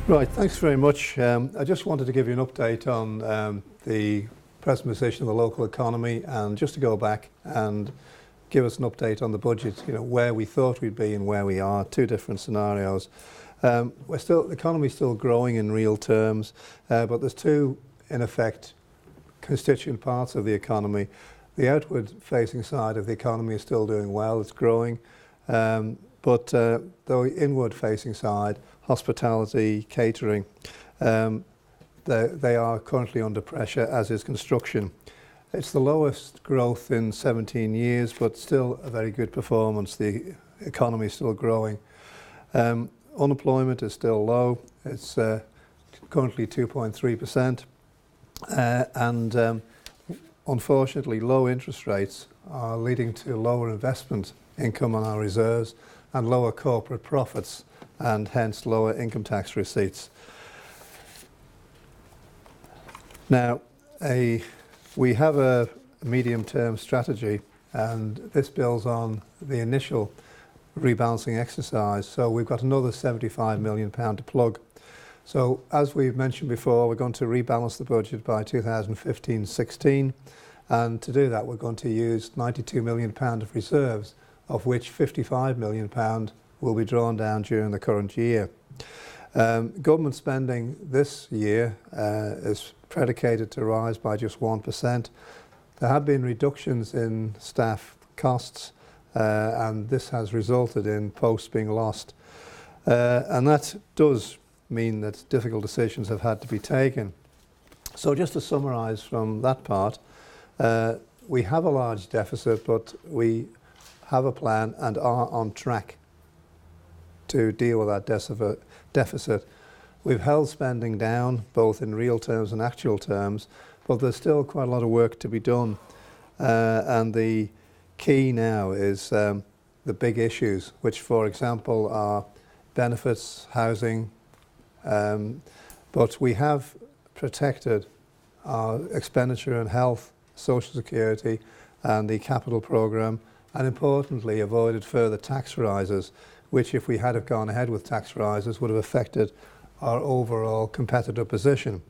Right, thanks very much. I just wanted to give you an update on the present position of the local economy, and just to go back and give us an update on the budget, where we thought we'd be and where we are, two different scenarios. The economy's still growing in real terms, but there's two, in effect, constituent parts of the economy. The outward facing side of the economy is still doing well, it's growing, but the inward facing side, hospitality, catering, they are currently under pressure, as is construction. It's the lowest growth in 17 years, but still a very good performance. The economy is still growing. Unemployment is still low. It's currently 2.3%. And unfortunately, low interest rates are leading to lower investment income on our reserves and lower corporate profits, and hence lower income tax receipts. Now, we have a medium-term strategy, and this builds on the initial rebalancing exercise. So we've got another £75 million to plug. So as we've mentioned before, we're going to rebalance the budget by 2015-16, and to do that we're going to use £92 million of reserves, of which £55 million will be drawn down during the current year. Government spending this year is predicated to rise by just 1%. There have been reductions in staff costs, and this has resulted in posts being lost. And that does mean that difficult decisions have had to be taken. So just to summarise from that part, we have a large deficit, but we have a plan and are on track to deal with that deficit. We've held spending down, both in real terms and actual terms, but there's still quite a lot of work to be done. And the key now is the big issues, which, for example, are benefits, housing, but we have protected our expenditure in health, social security, and the capital programme, and importantly avoided further tax rises, which, if we had have gone ahead with tax rises, would have affected our overall competitive position.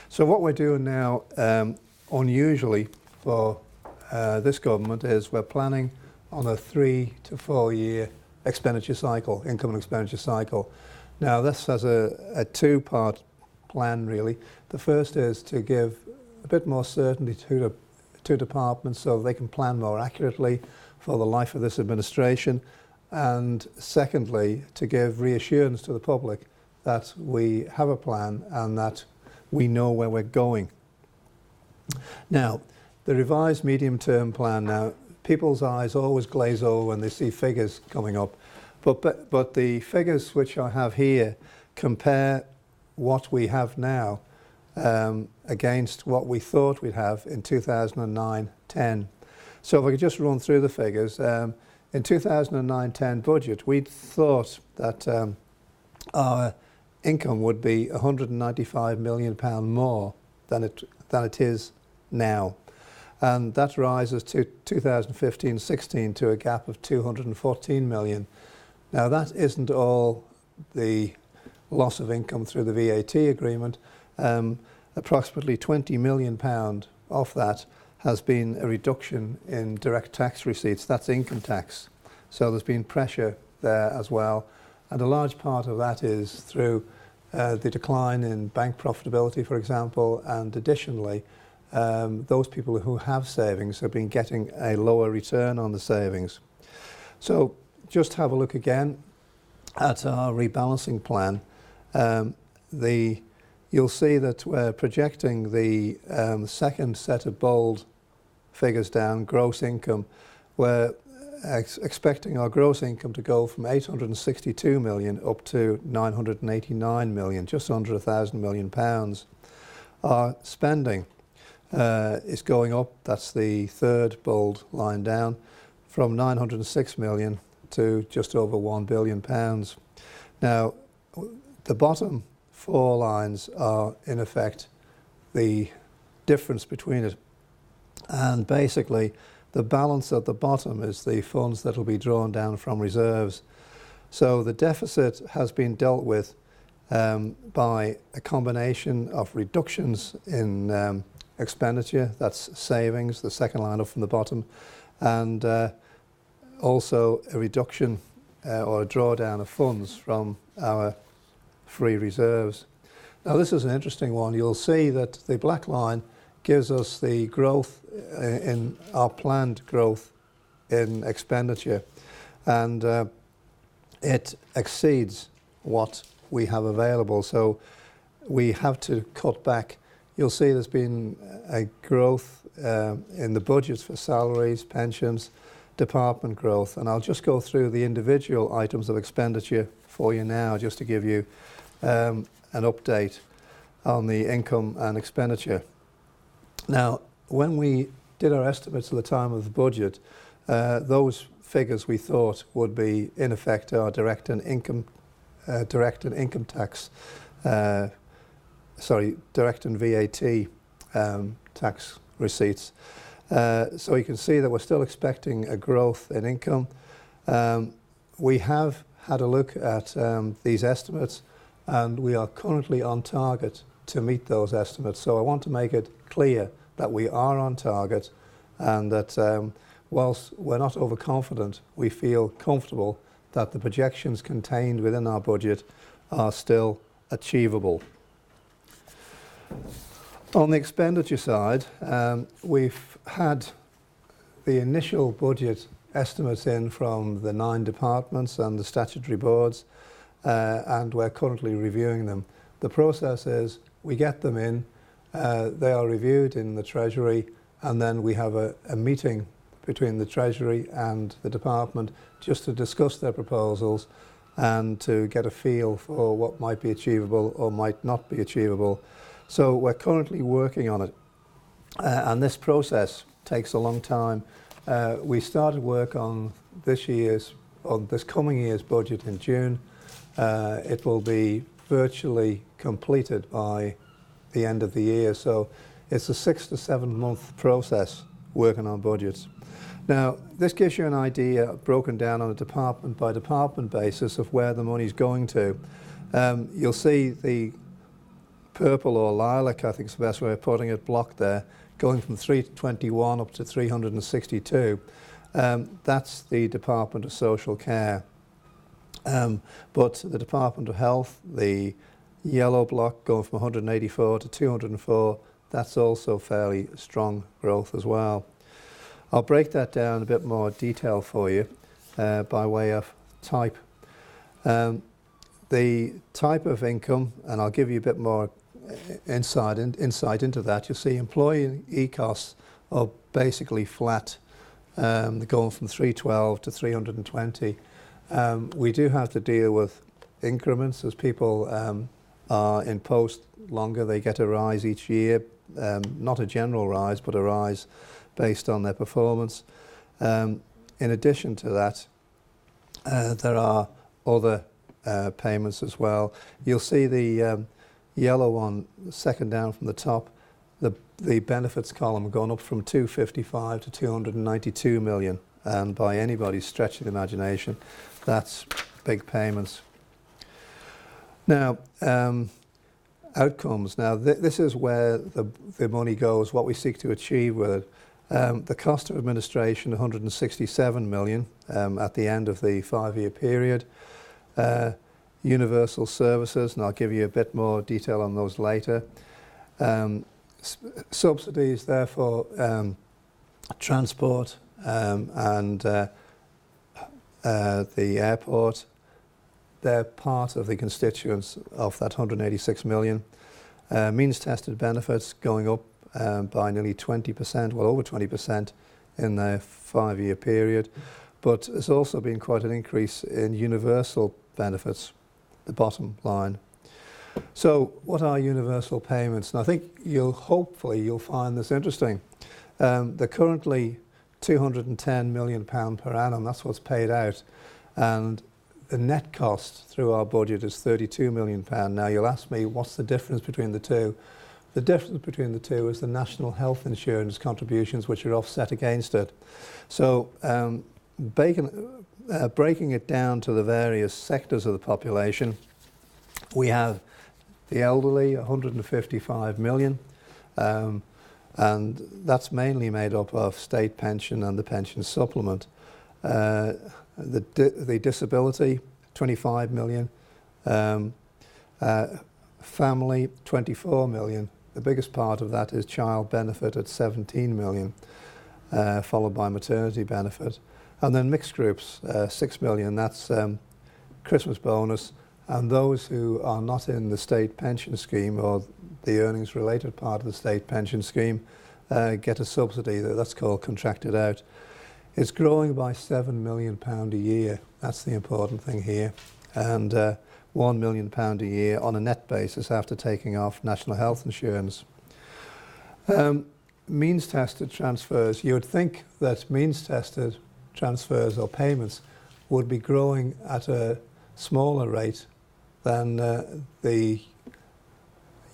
So what we're doing now, unusually for this government, is we're planning on a 3 to 4 year expenditure cycle, income and expenditure cycle. Now this has a two-part plan really. The first is to give a bit more certainty to departments so they can plan more accurately for the life of this administration, and secondly, to give reassurance to the public that we have a plan and that we know where we're going. Now, the revised medium-term plan, now, people's eyes always glaze over when they see figures coming up, but the figures which I have here compare what we have now against what we thought we'd have in 2009-10. So if I could just run through the figures. In 2009-10 budget, we thought that our income would be £195 million more than it is now. And that rises to 2015-16 to a gap of £214 million. Now that isn't all the loss of income through the VAT agreement. Approximately £20 million of that has been a reduction in direct tax receipts. That's income tax. So there's been pressure there as well. And a large part of that is through the decline in bank profitability, for example, and additionally, those people who have savings have been getting a lower return on the savings. So just have a look again at our rebalancing plan. You'll see that we're projecting the second set of bold figures down, gross income. We're expecting our gross income to go from 862 million up to 989 million, just under £1,000 million. Our spending is going up, that's the third bold line down, from 906 million to just over £1 billion. Now, the bottom four lines are in effect the difference between it, and basically the balance at the bottom is the funds that will be drawn down from reserves. So the deficit has been dealt with by a combination of reductions in expenditure, that's savings, the second line up from the bottom, and also a reduction or a drawdown of funds from our free reserves. Now this is an interesting one. You'll see that the black line gives us the growth in our planned growth in expenditure, and it exceeds what we have available, so we have to cut back. You'll see there's been a growth in the budgets for salaries, pensions, department growth, and I'll just go through the individual items of expenditure for you now, just to give you an update on the income and expenditure. Now, when we did our estimates at the time of the budget, those figures we thought would be in effect our direct and income tax, direct and VAT tax receipts. So you can see that we're still expecting a growth in income. We have had a look at these estimates, and we are currently on target to meet those estimates. So I want to make it clear that we are on target, and that whilst we're not overconfident, we feel comfortable that the projections contained within our budget are still achievable. On the expenditure side, we've had the initial budget estimates in from the 9 departments and the statutory boards, and we're currently reviewing them. The process is we get them in, they are reviewed in the Treasury, and then we have a meeting between the Treasury and the department just to discuss their proposals and to get a feel for what might be achievable or might not be achievable. So we're currently working on it, and this process takes a long time. We started work on this coming year's budget in June. It will be virtually completed by the end of the year, so it's a 6 to 7 month process working on budgets. Now, this gives you an idea broken down on a department by department basis of where the money's going to. You'll see the purple or lilac, I think is the best way of putting it, block there, going from 321 up to 362. That's the Department of Social Care. But the Department of Health, the yellow block going from 184 to 204, that's also fairly strong growth as well. I'll break that down in a bit more detail for you by way of type. The type of income, and I'll give you a bit more insight into that. You'll see employee costs are basically flat, going from 312 to 320. We do have to deal with increments as people are in post longer. They get a rise each year, not a general rise, but a rise based on their performance. In addition to that, there are other payments as well. You'll see the yellow one, second down from the top, the benefits column going up from 255 to 292 million, and by anybody's stretch of the imagination, that's big payments. Now, outcomes. Now, this is where the money goes, what we seek to achieve with it. The cost of administration, 167 million at the end of the 5-year period. Universal services, and I'll give you a bit more detail on those later. Subsidies, therefore, transport and the airport, they're part of the constituents of that 186 million. Means tested benefits going up by nearly 20%, well over 20% in the 5-year period. But there's also been quite an increase in universal benefits, the bottom line. So what are universal payments? And I think hopefully you'll find this interesting. They're currently £210 million per annum, that's what's paid out. And the net cost through our budget is £32 million. Now you'll ask me, what's the difference between the two? The difference between the two is the national health insurance contributions, which are offset against it. So breaking it down to the various sectors of the population, We have the elderly, 155 million, and that's mainly made up of state pension and the pension supplement. The disability, 25 million. Family, 24 million. The biggest part of that is child benefit at 17 million, followed by maternity benefit. And then mixed groups, 6 million, that's Christmas bonus. And those who are not in the state pension scheme or the earnings related part of the state pension scheme get a subsidy. That's called contracted out. It's growing by £7 million a year. That's the important thing here. And £1 million a year on a net basis after taking off national health insurance. Means tested transfers. You would think that means tested transfers or payments would be growing at a smaller rate than the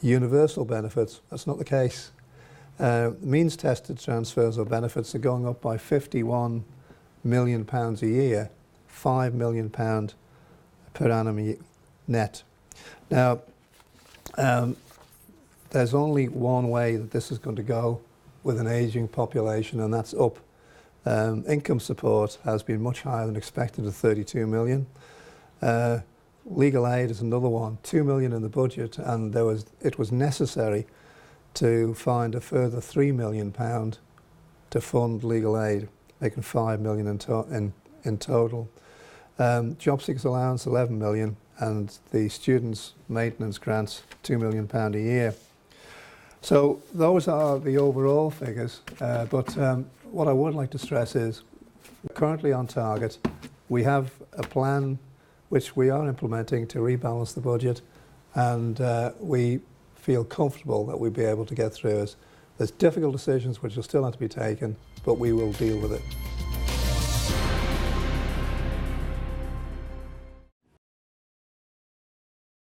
universal benefits. That's not the case. Means tested transfers or benefits are going up by £51 million a year, £5 million per annum net. Now, there's only one way that this is going to go with an ageing population, and that's up. Income support has been much higher than expected at 32 million. Legal aid is another one, 2 million in the budget, and it was necessary to find a further £3 million to fund legal aid, making 5 million in total. Job seekers allowance, 11 million, and the students' maintenance grants, £2 million a year. So those are the overall figures, but what I would like to stress is we're currently on target. We have a plan which we are implementing to rebalance the budget, and we feel comfortable that we'll be able to get through it. There's difficult decisions which will still have to be taken, but we will deal with it.